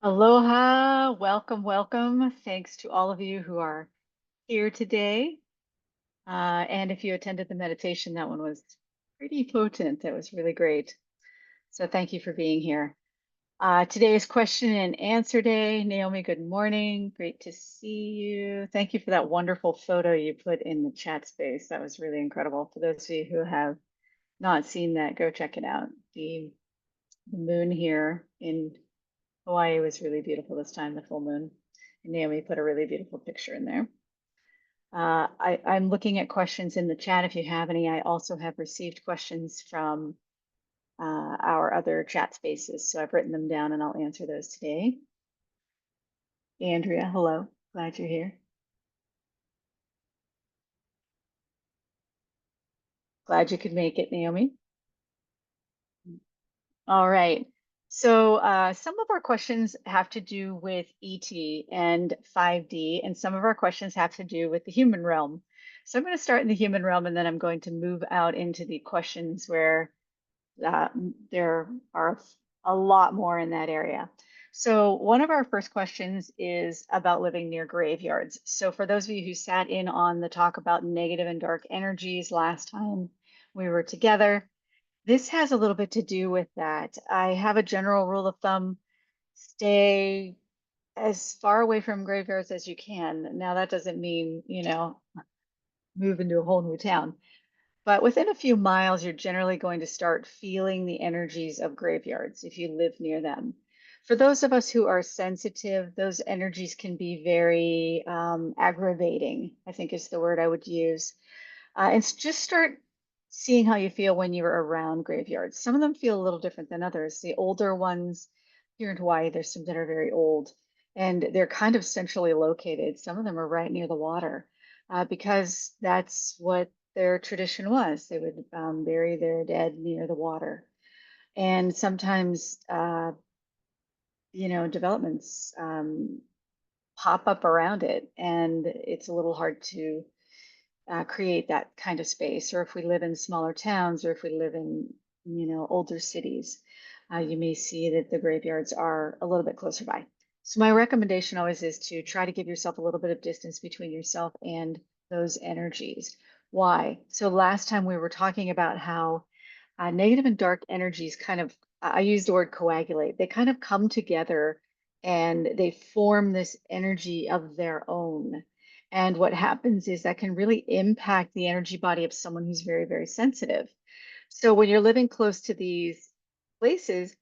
Aloha, welcome, welcome. Thanks to all of you who are here today. And if you attended the meditation, that one was pretty potent. That was really great. So thank you for being here. Today is question and answer day. Naomi, good morning. Great to see you. Thank you for that wonderful photo you put in the chat space. That was really incredible. For those of you who have not seen that, go check it out. The moon here in Hawaii was really beautiful this time, the full moon. And Naomi put a really beautiful picture in there. I'm looking at questions in the chat if you have any. I also have received questions from our other chat spaces, so I've written them down and I'll answer those today. Andrea, hello. Glad you're here. Glad you could make it, Naomi. All right. So some of our questions have to do with ET and 5D, and some of our questions have to do with the human realm. So I'm going to start in the human realm, and then I'm going to move out into the questions where there are a lot more in that area. So one of our first questions is about living near graveyards. So for those of you who sat in on the talk about negative and dark energies last time we were together, this has a little bit to do with that. I have a general rule of thumb, stay as far away from graveyards as you can. Now, that doesn't mean, move into a whole new town, but within a few miles, you're generally going to start feeling the energies of graveyards if you live near them. For those of us who are sensitive, those energies can be very aggravating, I think is the word I would use. Just start seeing how you feel when you're around graveyards. Some of them feel a little different than others. The older ones here in Hawaii, there's some that are very old and they're kind of centrally located. Some of them are right near the water because that's what their tradition was. They would bury their dead near the water. And sometimes, developments pop up around it, and it's a little hard to create that kind of space. Or if we live in smaller towns, or if we live in, older cities, you may see that the graveyards are a little bit closer by. So my recommendation always is to try to give yourself a little bit of distance between yourself and those energies. Why? So last time we were talking about how negative and dark energies kind of, I use the word coagulate, they kind of come together and they form this energy of their own. And what happens is that can really impact the energy body of someone who's very, very sensitive. So when you're living close to these places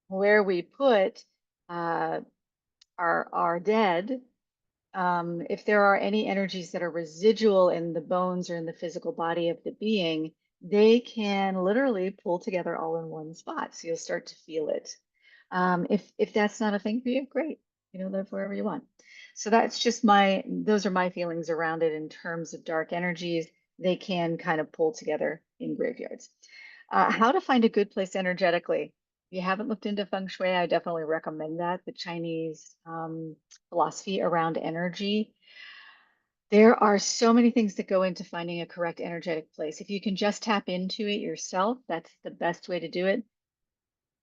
where we put uh, our dead, if there are any energies that are residual in the bones or in the physical body of the being, they can literally pull together all in one spot. So you'll start to feel it. If that's not a thing for you, great. Live wherever you want. So that's just those are my feelings around it in terms of dark energies. They can kind of pull together in graveyards. How to find a good place energetically. If you haven't looked into feng shui, I definitely recommend that. The Chinese philosophy around energy. There are so many things that go into finding a correct energetic place. If you can just tap into it yourself, that's the best way to do it.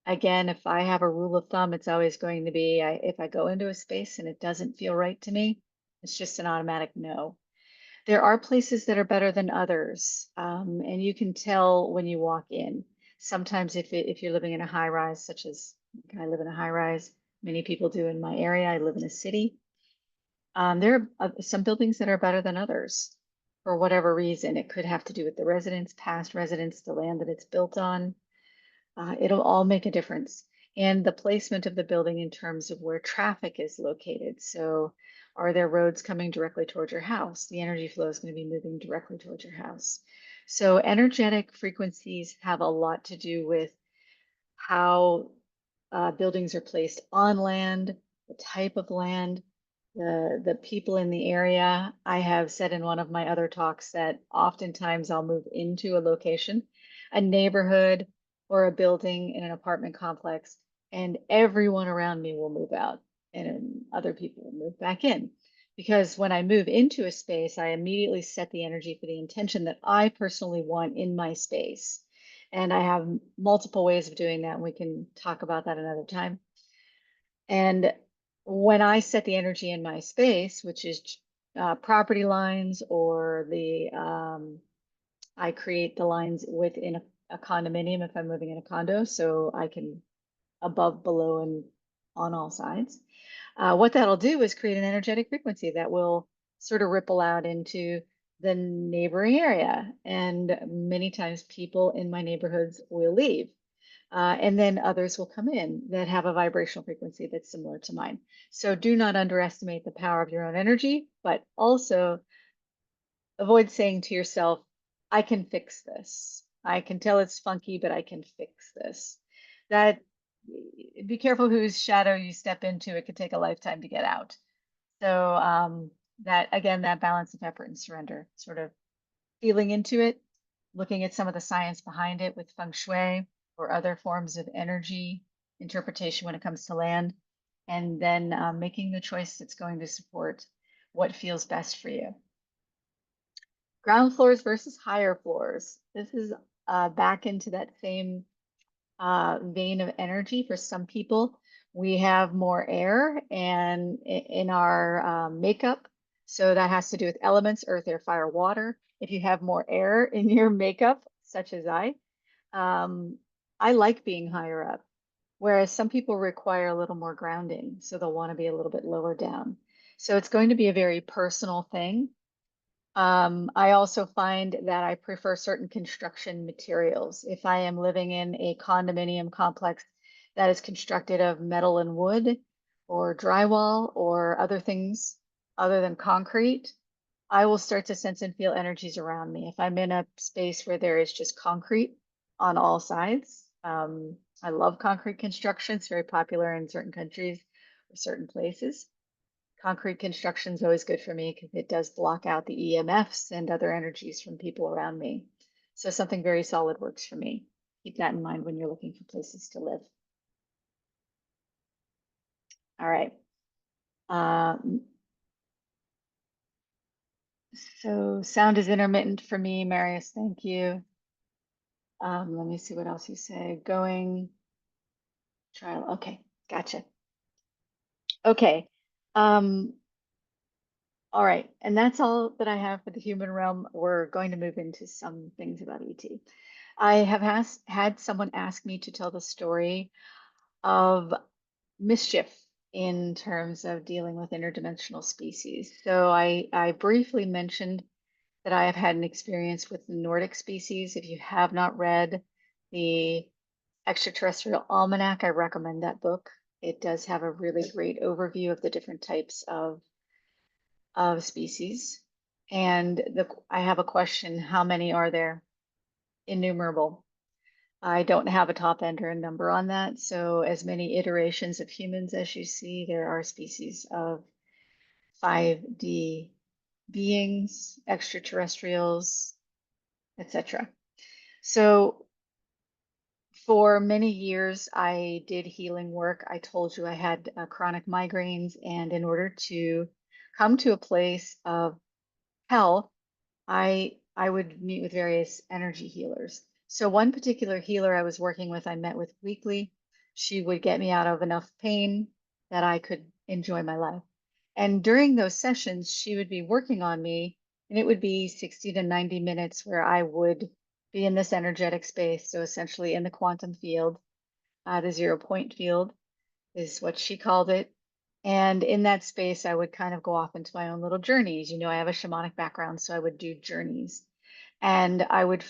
Again, if I have a rule of thumb, it's always going to be if I go into a space and it doesn't feel right to me, it's just an automatic no. There are places that are better than others, and you can tell when you walk in. Sometimes if you're living in a high rise, such as I live in a high rise, many people do in my area, I live in a city. There are some buildings that are better than others for whatever reason. It could have to do with the residents, past residents, the land that it's built on. It'll all make a difference. And the placement of the building in terms of where traffic is located. So, are there roads coming directly towards your house? The energy flow is going to be moving directly towards your house. So, energetic frequencies have a lot to do with how buildings are placed on land, the type of land, the people in the area. I have said in one of my other talks that oftentimes I'll move into a location, a neighborhood, or a building in an apartment complex, and everyone around me will move out, and other people will move back in. Because when I move into a space, I immediately set the energy for the intention that I personally want in my space. And I have multiple ways of doing that, and we can talk about that another time. And when I set the energy in my space, which is property lines or I create the lines within a condominium if I'm living in a condo, so I can above, below, and on all sides. What that'll do is create an energetic frequency that will sort of ripple out into the neighboring area. And many times people in my neighborhoods will leave. And then others will come in that have a vibrational frequency that's similar to mine. So do not underestimate the power of your own energy, but also avoid saying to yourself, I can fix this. I can tell it's funky, but I can fix this. That be careful whose shadow you step into. It could take a lifetime to get out. So that again, that balance of effort and surrender, sort of feeling into it, looking at some of the science behind it with feng shui or other forms of energy interpretation when it comes to land, and then making the choice that's going to support what feels best for you. Ground floors versus higher floors. This is back into that same vein of energy. For some people, we have more air and in our makeup. So that has to do with elements, earth, air, fire, water. If you have more air in your makeup, such as um, I like being higher up, whereas some people require a little more grounding. So they'll want to be a little bit lower down. So it's going to be a very personal thing. I also find that I prefer certain construction materials. If I am living in a condominium complex that is constructed of metal and wood or drywall or other things other than concrete, I will start to sense and feel energies around me. If I'm in a space where there is just concrete on all sides, I love concrete construction. It's very popular in certain countries or certain places. Concrete construction is always good for me because it does block out the EMFs and other energies from people around me. So something very solid works for me. Keep that in mind when you're looking for places to live. All right. Um, so sound is intermittent for me, Marius. Thank you. Let me see what else you say. Going trial. Okay, gotcha. Okay. Um, all right. And that's all that I have for the human realm. We're going to move into some things about ET. I have had someone ask me to tell the story of mischief in terms of dealing with interdimensional species. So I briefly mentioned that I have had an experience with the Nordic species. If you have not read the Extraterrestrial Almanac, I recommend that book. It does have a really great overview of the different types of species. And I have a question, how many are there? Innumerable. I don't have a top end or a number on that. So as many iterations of humans as you see, there are species of 5D beings, extraterrestrials, etc. So for many years, I did healing work. I told you I had chronic migraines, and in order to come to a place of health, I would meet with various energy healers. So one particular healer I was working with, I met with weekly. She would get me out of enough pain that I could enjoy my life. And during those sessions, she would be working on me, and it would be 60 to 90 minutes where I would be in this energetic space. So essentially in the quantum field, the 0 point field is what she called it. And in that space, I would kind of go off into my own little journeys. You know, I have a shamanic background, so I would do journeys. And I would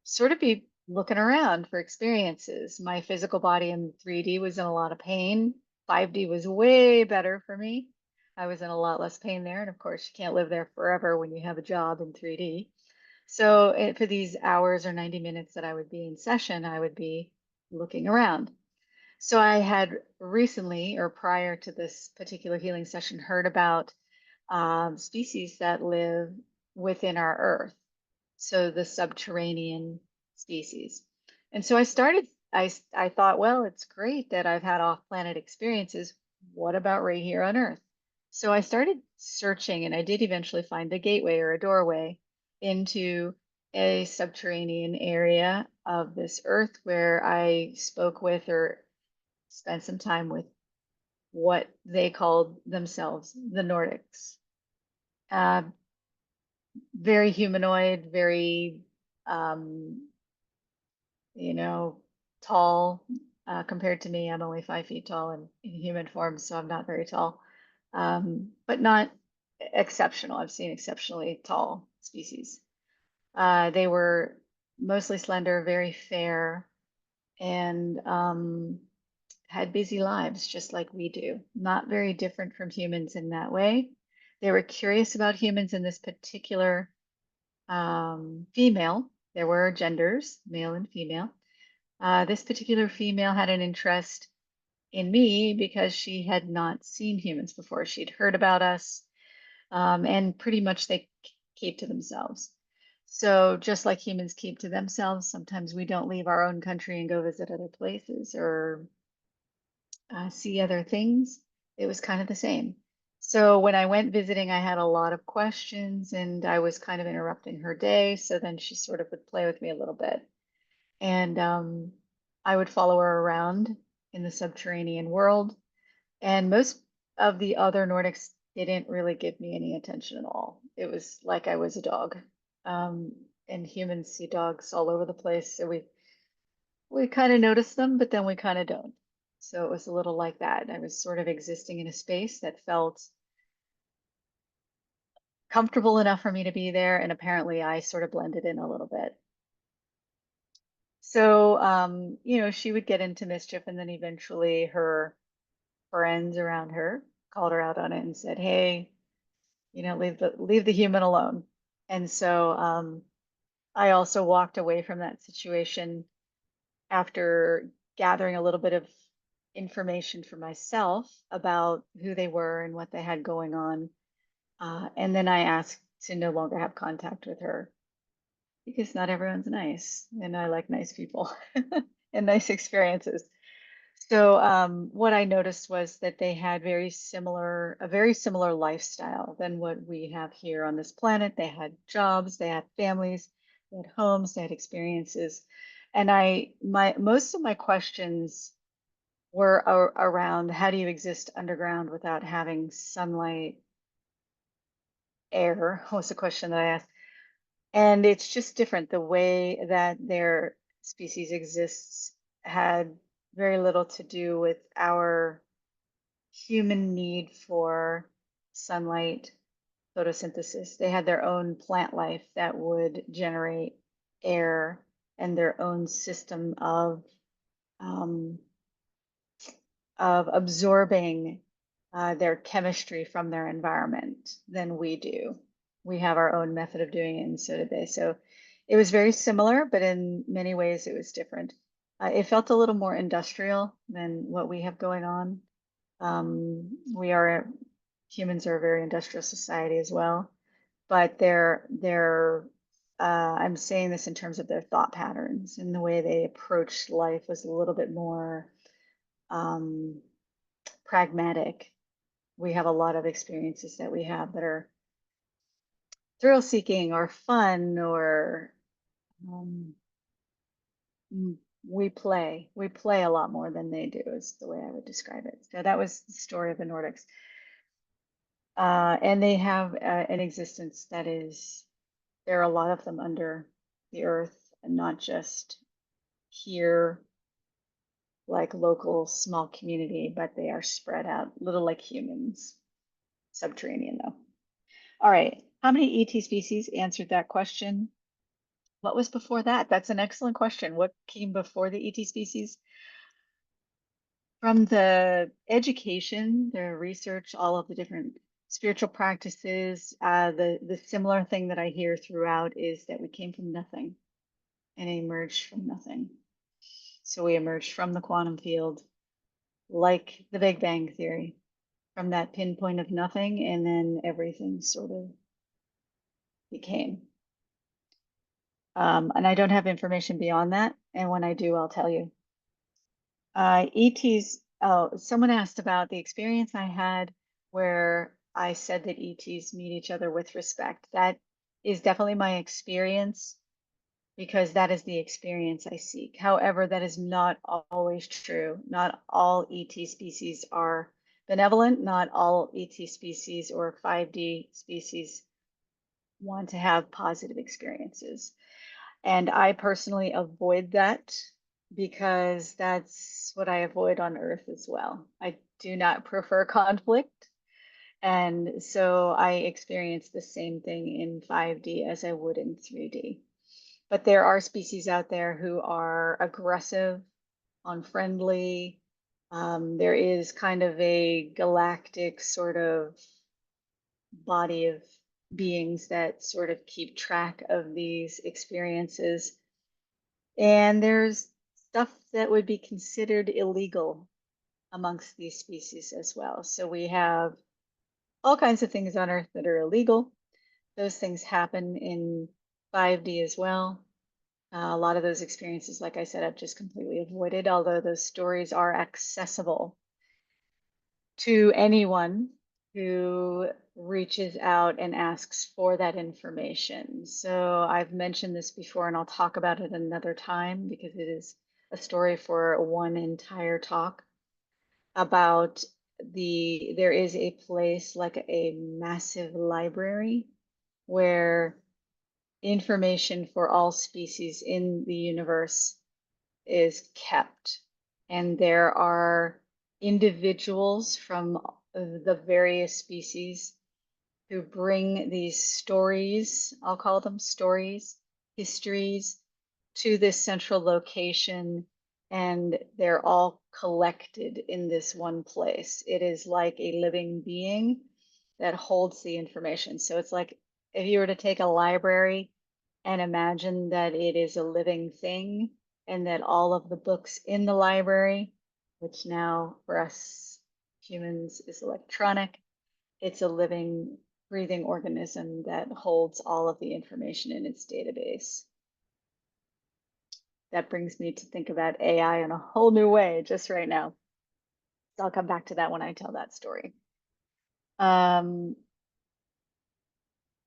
sort of be looking around for experiences. My physical body in 3D was in a lot of pain. 5D was way better for me. I was in a lot less pain there. And of course, you can't live there forever when you have a job in 3D. So for these hours or 90 minutes that I would be in session, I would be looking around. So I had recently, or prior to this particular healing session, heard about species that live within our Earth, so the subterranean species. And so I thought, well, it's great that I've had off-planet experiences. What about right here on Earth? So I started searching, and I did eventually find a gateway or a doorway into a subterranean area of this Earth where I spoke with or spent some time with what they called themselves, the Nordics. Uh, Very humanoid, very, um, you know, tall compared to me. I'm only 5 feet tall in human form, so I'm not very tall, but not exceptional. I've seen exceptionally tall species. They were mostly slender, very fair, and had busy lives just like we do. Not very different from humans in that way. They were curious about humans in this particular female. There were genders, male and female. This particular female had an interest in me because she had not seen humans before. She'd heard about us, and pretty much they keep to themselves. So, just like humans keep to themselves, sometimes we don't leave our own country and go visit other places or see other things. It was kind of the same. So, when I went visiting, I had a lot of questions and I was kind of interrupting her day. So, then she sort of would play with me a little bit. And I would follow her around in the subterranean world. And most of the other Nordics didn't really give me any attention at all. It was like I was a dog. Um, and humans see dogs all over the place, so we kind of notice them, but then we kind of don't. So it was a little like that. I was sort of existing in a space that felt comfortable enough for me to be there, and apparently I sort of blended in a little bit. So, she would get into mischief, and then eventually her friends around her called her out on it and said, "Hey, leave the human alone." And so I also walked away from that situation after gathering a little bit of information for myself about who they were and what they had going on. And then I asked to no longer have contact with her because not everyone's nice, and I like nice people and nice experiences. So what I noticed was that they had a very similar lifestyle than what we have here on this planet. They had jobs, they had families, they had homes, they had experiences. And my most of my questions were around how do you exist underground without having sunlight, air, was the question that I asked. And it's just different. The way that their species exists had very little to do with our human need for sunlight, photosynthesis. They had their own plant life that would generate air and their own system um, of absorbing their chemistry from their environment than we do. We have our own method of doing it, and so did they. So it was very similar, but in many ways it was different. It felt a little more industrial than what we have going on. We are Humans are a very industrial society as well, but I'm saying this in terms of their thought patterns and the way they approached life was a little bit more um, pragmatic. We have a lot of experiences that we have that are thrill seeking or fun or um, mm, we play a lot more than they do is the way I would describe it. So that was the story of the Nordics. And they have an existence that is, there are a lot of them under the earth and not just here, like local small community, but they are spread out, little like humans, subterranean though. All right. How many ET species answered that question? What was before that? That's an excellent question. What came before the ET species? From the education, the research, all of the different spiritual practices, the similar thing that I hear throughout is that we came from nothing and emerged from nothing. So we emerged from the quantum field, like the Big Bang Theory, from that pinpoint of nothing, and then everything sort of became. And I don't have information beyond that. And when I do, I'll tell you. ETs, oh, someone asked about the experience I had where I said that ETs meet each other with respect. That is definitely my experience because that is the experience I seek. However, that is not always true. Not all ET species are benevolent. Not all ET species or 5D species want to have positive experiences. And I personally avoid that because that's what I avoid on Earth as well. I do not prefer conflict. And so I experience the same thing in 5D as I would in 3D. But there are species out there who are aggressive, unfriendly. There is kind of a galactic sort of body of beings that sort of keep track of these experiences. And there's stuff that would be considered illegal amongst these species as well. So we have all kinds of things on Earth that are illegal. Those things happen in 5D as well. A lot of those experiences, like I said, I've just completely avoided, although those stories are accessible to anyone who reaches out and asks for that information. So I've mentioned this before, and I'll talk about it another time because it is a story for one entire talk about there is a place like a massive library where information for all species in the universe is kept. And there are individuals from the various species who bring these stories, I'll call them stories, histories, to this central location, and they're all collected in this one place. It is like a living being that holds the information. So it's like if you were to take a library and imagine that it is a living thing and that all of the books in the library, which now for us humans is electronic, it's a living, breathing organism that holds all of the information in its database. That brings me to think about AI in a whole new way just right now. So I'll come back to that when I tell that story. And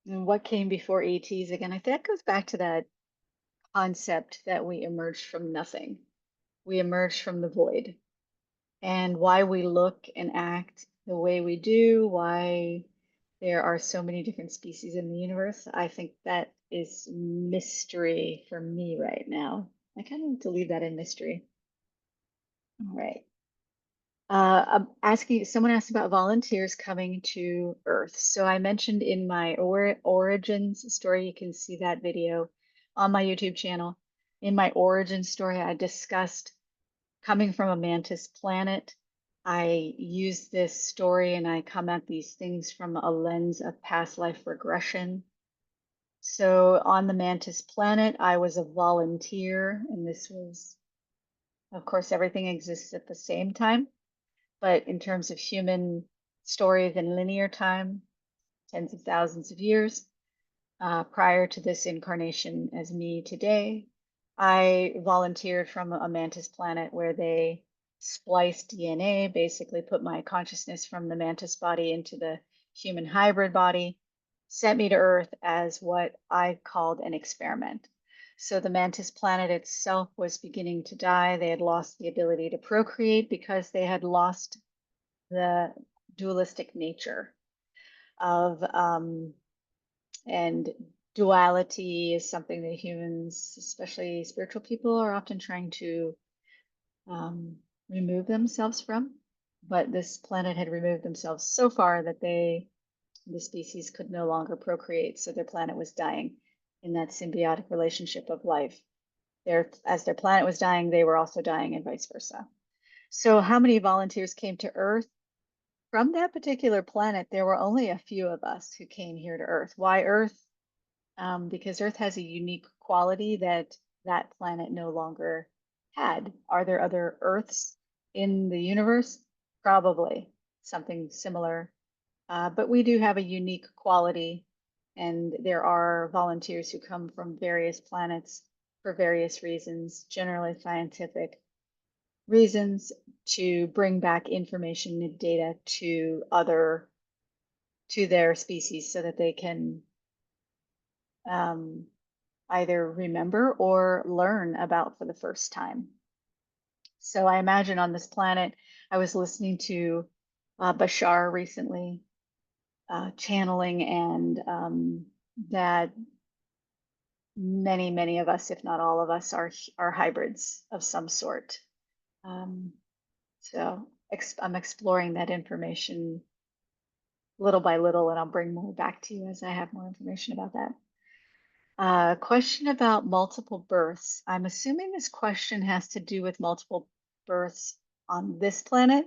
what came before ETs again? I think that goes back to that concept that we emerged from nothing. We emerged from the void. And why we look and act the way we do, why there are so many different species in the universe, I think that is mystery for me right now. I kind of need to leave that in mystery. All right. Someone asked about volunteers coming to Earth. So I mentioned in my origins story, you can see that video on my YouTube channel. In my origin story, I discussed coming from a mantis planet. I use this story and I come at these things from a lens of past life regression. So on the mantis planet, I was a volunteer, and this was, of course, everything exists at the same time. But in terms of human stories in linear time, tens of thousands of years prior to this incarnation as me today, I volunteered from a mantis planet where they spliced DNA, basically put my consciousness from the mantis body into the human hybrid body, sent me to Earth as what I called an experiment. So the mantis planet itself was beginning to die. They had lost the ability to procreate because they had lost the dualistic nature of and duality is something that humans, especially spiritual people, are often trying to um, remove themselves from. But this planet had removed themselves so far that the species could no longer procreate, so their planet was dying in that symbiotic relationship of life. As their planet was dying, they were also dying, and vice versa. So, how many volunteers came to Earth? From that particular planet, there were only a few of us who came here to Earth. Why Earth? Because Earth has a unique quality that that planet no longer had. Are there other Earths in the universe? Probably something similar. But we do have a unique quality, and there are volunteers who come from various planets for various reasons, generally scientific reasons, to bring back information and data to their species so that they can um, either remember or learn about for the first time. So I imagine on this planet, I was listening to Bashar recently, channeling, and that many of us, if not all of us, are hybrids of some sort. Um, so I'm exploring that information little by little, and I'll bring more back to you as I have more information about that. Question about multiple births. I'm assuming this question has to do with multiple births on this planet.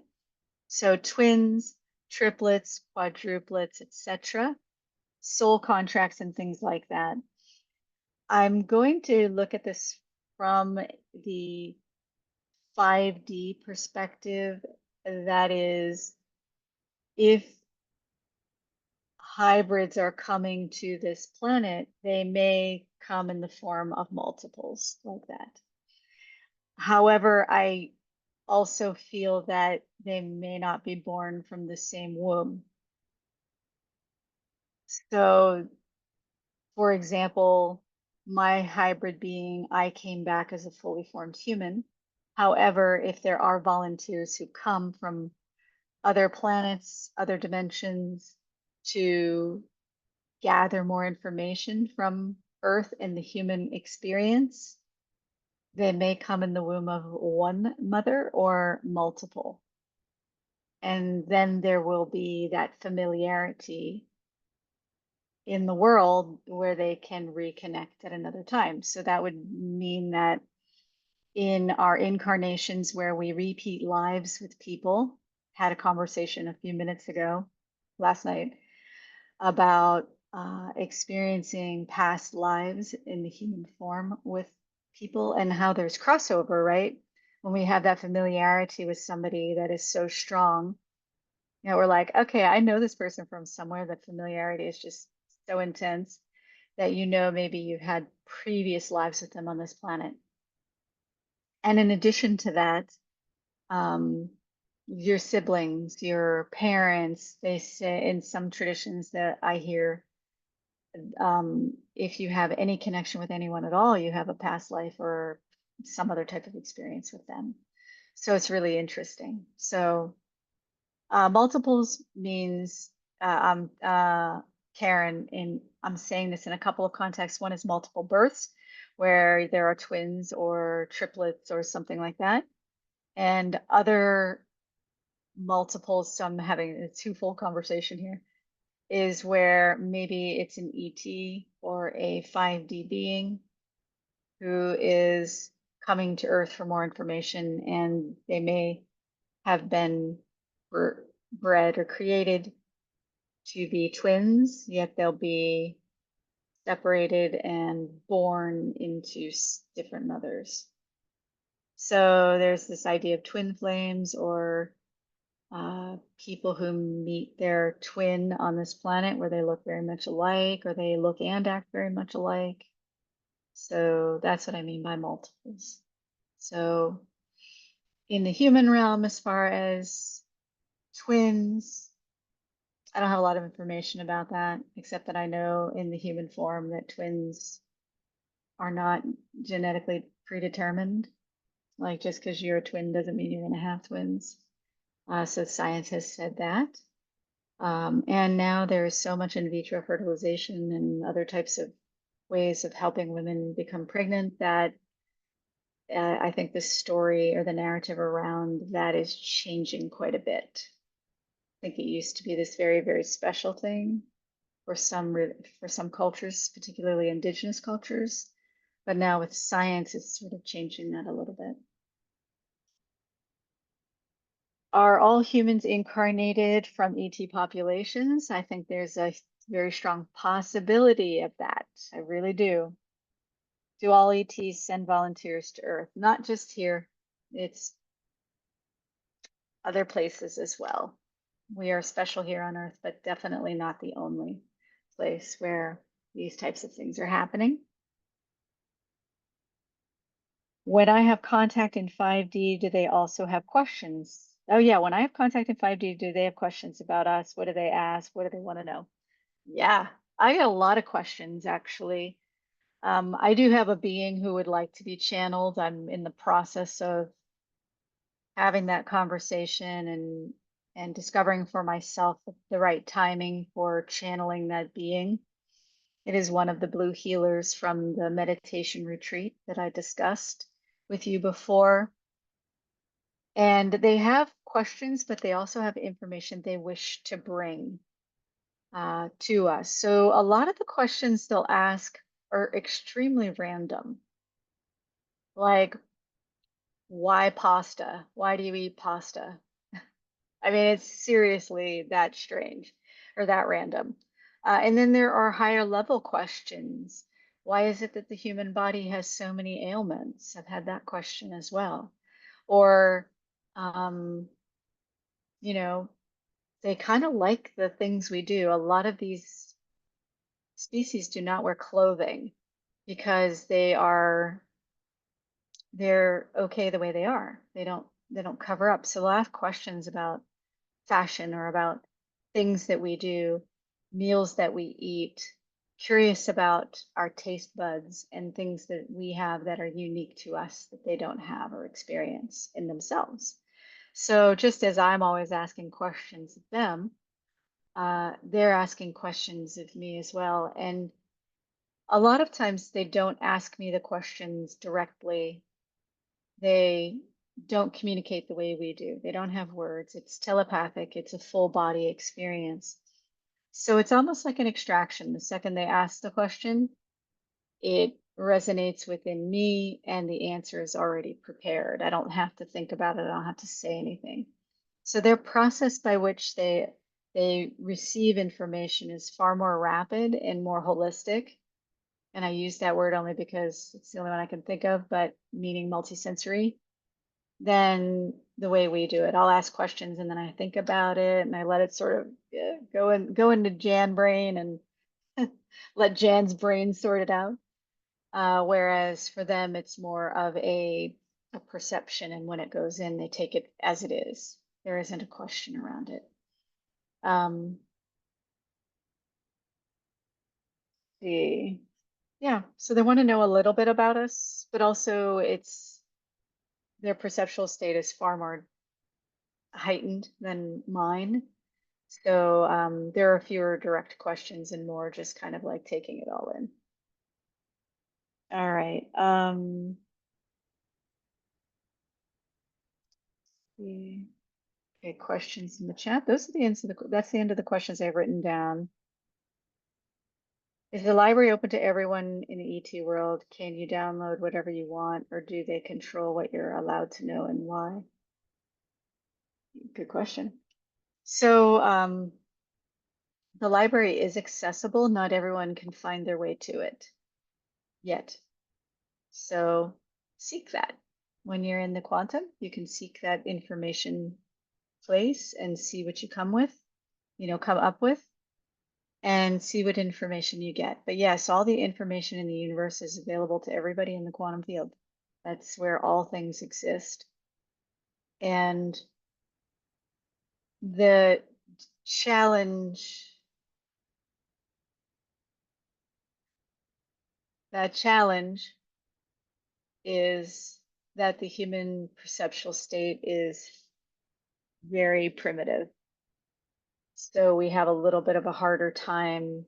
So twins, triplets, quadruplets, etc. Soul contracts and things like that. I'm going to look at this from the 5D perspective. That is, if hybrids are coming to this planet, they may come in the form of multiples like that. However, I also feel that they may not be born from the same womb. So, for example, my hybrid being, I came back as a fully formed human. However, if there are volunteers who come from other planets, other dimensions to gather more information from Earth and the human experience, they may come in the womb of one mother or multiple. And then there will be that familiarity in the world where they can reconnect at another time. So that would mean that in our incarnations where we repeat lives with people, had a conversation a few minutes ago, last night, about experiencing past lives in the human form with people and how there's crossover, right? When we have that familiarity with somebody that is so strong, we're like, okay, I know this person from somewhere. The familiarity is just so intense that maybe you've had previous lives with them on this planet. And in addition to that, um, your siblings, your parents, they say in some traditions that I hear, if you have any connection with anyone at all, you have a past life or some other type of experience with them. So it's really interesting. So multiples means Karen, and I'm saying this in a couple of contexts. One is multiple births, where there are twins or triplets or something like that, and other multiples. So I'm having a twofold conversation here. Is where maybe it's an ET or a 5D being who is coming to Earth for more information, and they may have been bred or created to be twins, yet they'll be separated and born into different mothers. So there's this idea of twin flames, or people who meet their twin on this planet where they look very much alike, or they look and act very much alike. So that's what I mean by multiples. So in the human realm, as far as twins, I don't have a lot of information about that, except that I know in the human form that twins are not genetically predetermined. Like just because you're a twin doesn't mean you're going to have twins. So science has said that. And now there is so much in vitro fertilization and other types of ways of helping women become pregnant that I think the story or the narrative around that is changing quite a bit. I think it used to be this very, very special thing for some cultures, particularly indigenous cultures. But now with science, it's sort of changing that a little bit. Are all humans incarnated from ET populations? I think there's a very strong possibility of that. I really do. Do all ETs send volunteers to Earth? Not just here, it's other places as well. We are special here on Earth, but definitely not the only place where these types of things are happening. When I have contact in 5D, do they also have questions? Oh, yeah. When I have contact in 5D, do they have questions about us? What do they ask? What do they want to know? Yeah, I get a lot of questions actually. I do have a being who would like to be channeled. I'm in the process of having that conversation and and discovering for myself the right timing for channeling that being. It is one of the blue healers from the meditation retreat that I discussed with you before. And they have questions, but they also have information they wish to bring to us. So a lot of the questions they'll ask are extremely random, like, why pasta? Why do you eat pasta? I mean, it's seriously that strange or that random. And then there are higher level questions. Why is it that the human body has so many ailments? I've had that question as well. Or, um, you know, they kind of like the things we do. A lot of these species do not wear clothing because they're okay the way they are. They don't cover up. So they'll ask questions about fashion or about things that we do, meals that we eat, curious about our taste buds and things that we have that are unique to us that they don't have or experience in themselves. So just as I'm always asking questions of them, they're asking questions of me as well. And a lot of times they don't ask me the questions directly. They don't communicate the way we do. They don't have words. It's telepathic. It's a full body experience. So it's almost like an extraction. The second they ask the question, it resonates within me and the answer is already prepared. I don't have to think about it. I don't have to say anything. So their process by which they receive information is far more rapid and more holistic. And I use that word only because it's the only one I can think of, but meaning multisensory than the way we do it. I'll ask questions and then I think about it and I let it sort of go into Jan brain and let Jan's brain sort it out. Whereas for them, it's more of a perception, and when it goes in, they take it as it is. There isn't a question around it. Um, the Yeah, so they want to know a little bit about us, but also it's their perceptual state is far more heightened than mine. So there are fewer direct questions and more just kind of like taking it all in. All right. Okay, questions in the chat. Those are the ends of that's the end of the questions I've written down. Is the library open to everyone in the ET world? Can you download whatever you want, or do they control what you're allowed to know and why? Good question. So the library is accessible. Not everyone can find their way to it yet. So seek that. When you're in the quantum, you can seek that information place and see what you come up with, and see what information you get. But yes, all the information in the universe is available to everybody in the quantum field. That's where all things exist. And the challenge, that challenge is that the human perceptual state is very primitive. So we have a little bit of a harder time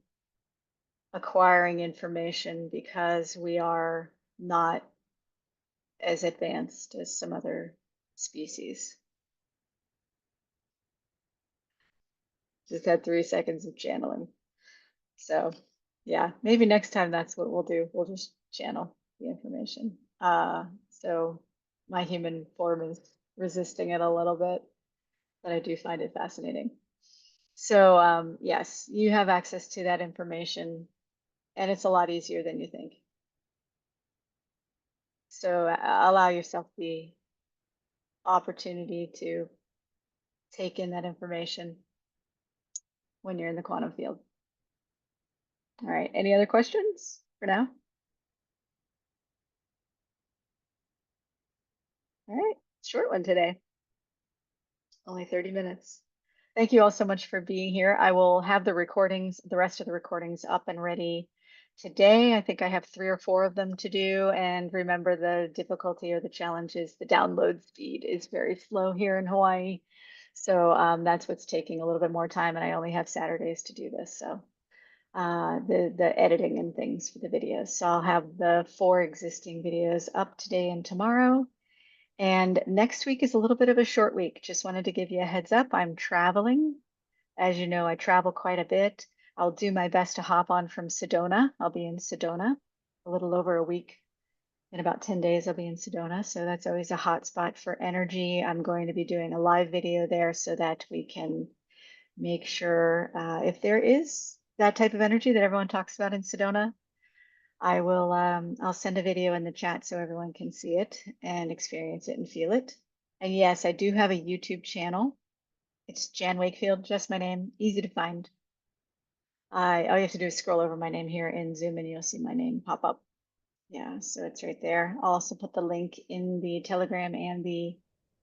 acquiring information because we are not as advanced as some other species. Just had 3 seconds of channeling. So yeah, maybe next time that's what we'll do. We'll just channel the information. So my human form is resisting it a little bit, but I do find it fascinating. So yes, you have access to that information and it's a lot easier than you think. So allow yourself the opportunity to take in that information when you're in the quantum field. All right, any other questions for now? All right, short one today, only 30 minutes. Thank you all so much for being here. I will have the recordings, the rest of the recordings up and ready today. I think I have 3 or 4 of them to do. And remember, the difficulty or the challenge is the download speed is very slow here in Hawaii. So that's what's taking a little bit more time, and I only have Saturdays to do this. So the editing and things for the videos. So I'll have the 4 existing videos up today and tomorrow. And next week is a little bit of a short week. Just wanted to give you a heads up. I'm traveling. As you know, I travel quite a bit. I'll do my best to hop on from Sedona. I'll be in Sedona a little over a week. In about 10 days, I'll be in Sedona. So that's always a hot spot for energy. I'm going to be doing a live video there so that we can make sure if there is that type of energy that everyone talks about in Sedona, I'll send a video in the chat so everyone can see it and experience it and feel it. And yes, I do have a YouTube channel. It's Jan Wakefield, just my name, easy to find. All you have to do is scroll over my name here in Zoom and you'll see my name pop up. Yeah, so it's right there. I'll also put the link in the Telegram and the,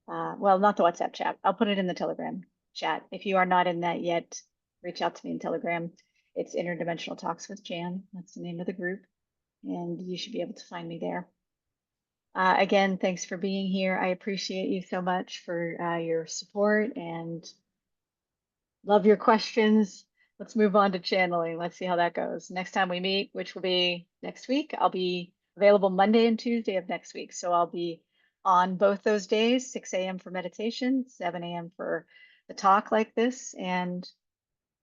well, not the WhatsApp chat. I'll put it in the Telegram chat. If you are not in that yet, reach out to me in Telegram. It's Interdimensional Talks with Jan. That's the name of the group. And you should be able to find me there. Again, thanks for being here. I appreciate you so much for your support and love your questions. Let's move on to channeling. Let's see how that goes. Next time we meet, which will be next week, I'll be available Monday and Tuesday of next week. So I'll be on both those days, 6 a.m. for meditation, 7 a.m. for the talk like this. And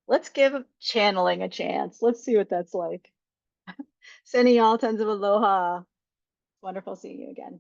let's give channeling a chance. Let's see what that's like. Sending y'all tons of aloha. Wonderful seeing you again.